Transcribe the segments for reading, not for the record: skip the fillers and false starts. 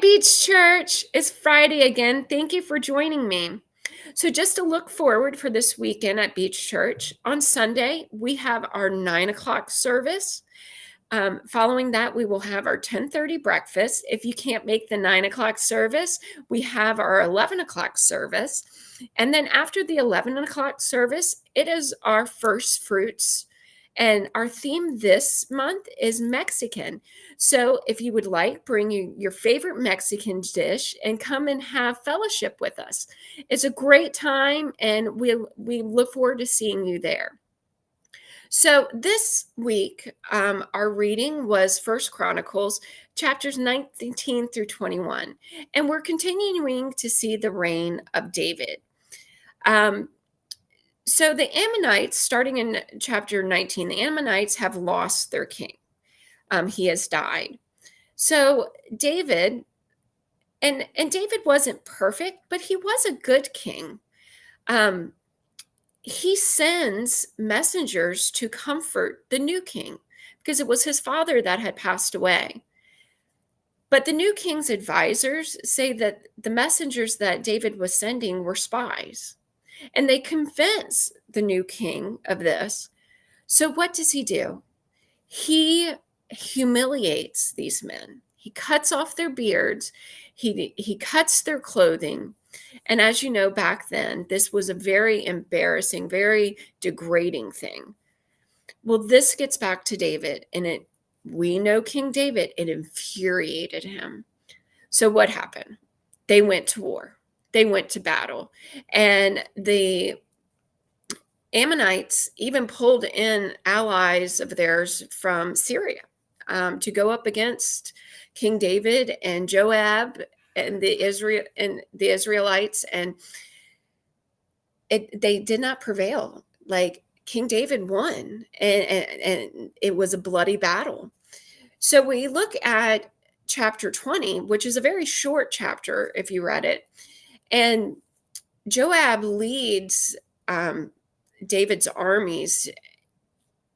Beach Church. It's Friday again. Thank you for joining me. So, just to look forward for this weekend at Beach Church, on Sunday, we have our 9 o'clock service. Following that, we will have our 10:30 breakfast. If you can't make the 9 o'clock service, we have our 11 o'clock service. And then after the 11 o'clock service, it is our first fruits. And our theme this month is Mexican. So if you would like, bring your favorite Mexican dish and come and have fellowship with us. It's a great time, and we look forward to seeing you there. So this week, our reading was First Chronicles, chapters 19 through 21, and we're continuing to see the reign of David. So the Ammonites, starting in chapter 19, the Ammonites have lost their king. He has died. So David, and David wasn't perfect, but he was a good king. He sends messengers to comfort the new king because it was his father that had passed away. But the new king's advisors say that the messengers that David was sending were spies, and they convince the new king of this. So what does he do? He humiliates these men. He cuts off their beards. He cuts their clothing. And as you know, back then, this was a very embarrassing, very degrading thing. Well, this gets back to David, and we know King David, it infuriated him. So what happened? They went to war. They went to battle. And the Ammonites even pulled in allies of theirs from Syria to go up against King David and Joab and the Israelites, and they did not prevail. Like, King David won, and it was a bloody battle. So we look at chapter 20, which is a very short chapter if you read it, and Joab leads David's armies,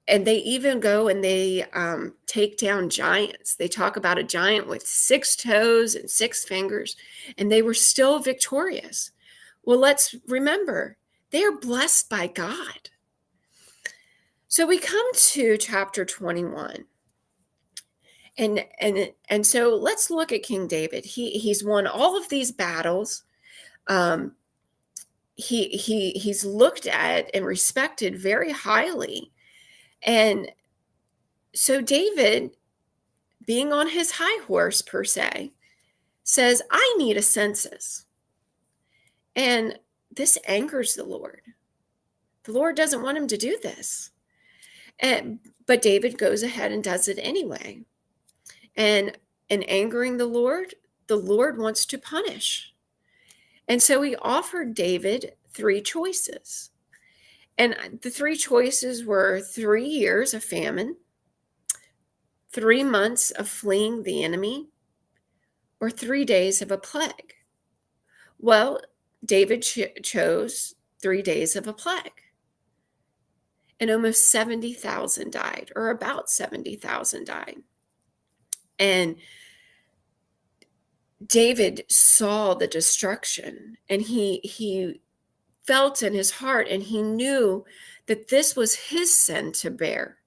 and they even go and they take down giants. They talk about a giant with 6 toes and 6 fingers, and they were still victorious. Well, let's remember, they are blessed by God. So we come to chapter 21. And so let's look at King David. He's won all of these battles. He's looked at and respected very highly. And so David, being on his high horse per se, says, I need a census. And this angers the Lord. The Lord doesn't want him to do this. But David goes ahead and does it anyway. And in angering the Lord wants to punish. And so he offered David 3 choices. And the 3 choices were 3 years of famine, 3 months of fleeing the enemy, or 3 days of a plague. Well, David chose 3 days of a plague. And almost 70,000 died, or about 70,000 died. And David saw the destruction, and he felt in his heart, and he knew that this was his sin to bear.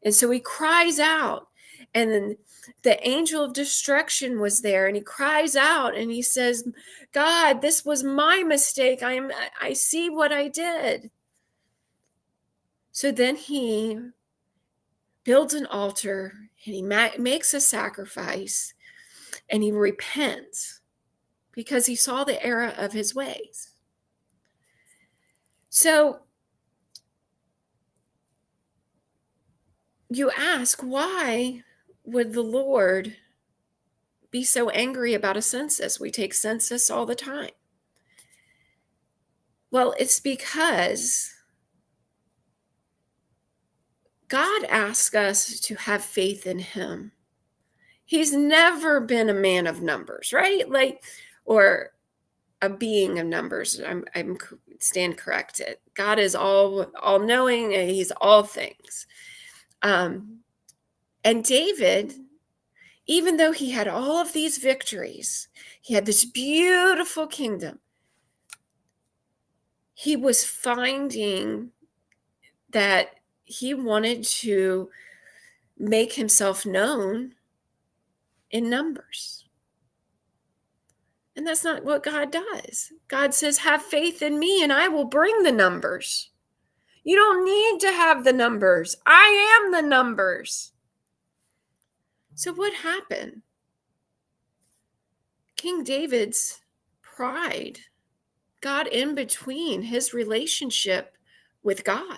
And so he cries out, and then the angel of destruction was there, and he cries out and he says, God, this was my mistake. I see what I did. So then he builds an altar, and he makes a sacrifice, and he repents because he saw the error of his ways. So you ask, why would the Lord be so angry about a census? We take census all the time. Well, it's because God asks us to have faith in him. He's never been a man of numbers, right? Or a being of numbers. I'm stand corrected. God is all knowing, and he's all things. And David, Even though he had all of these victories, he had this beautiful kingdom, he was finding that he wanted to make himself known in numbers. And that's not what God does. God says, have faith in me and I will bring the numbers. You don't need to have the numbers. I am the numbers. So what happened? King David's pride got in between his relationship with God.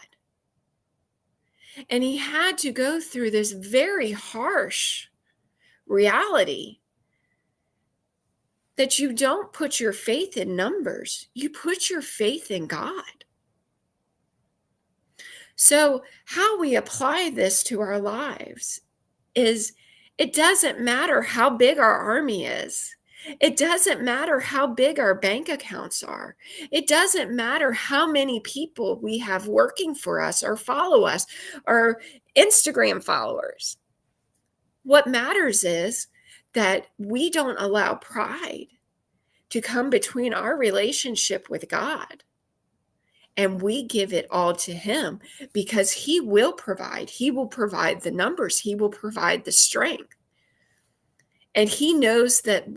And he had to go through this very harsh reality that you don't put your faith in numbers, you put your faith in God. So, how we apply this to our lives is it doesn't matter how big our army is. It doesn't matter how big our bank accounts are. It doesn't matter how many people we have working for us or follow us or Instagram followers. What matters is that we don't allow pride to come between our relationship with God, and we give it all to him because he will provide. He will provide the numbers. He will provide the strength. And he knows that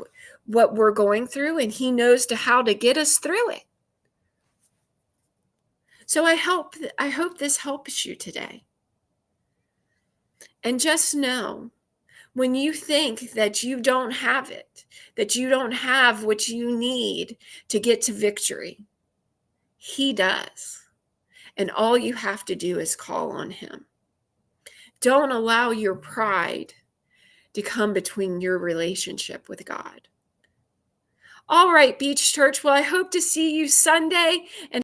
what we're going through, and he knows how to get us through it. So I hope this helps you today. And just know, when you think that you don't have it, that you don't have what you need to get to victory, he does. And all you have to do is call on him. Don't allow your pride to come between your relationship with God. All right, Beach Church. Well, I hope to see you Sunday. And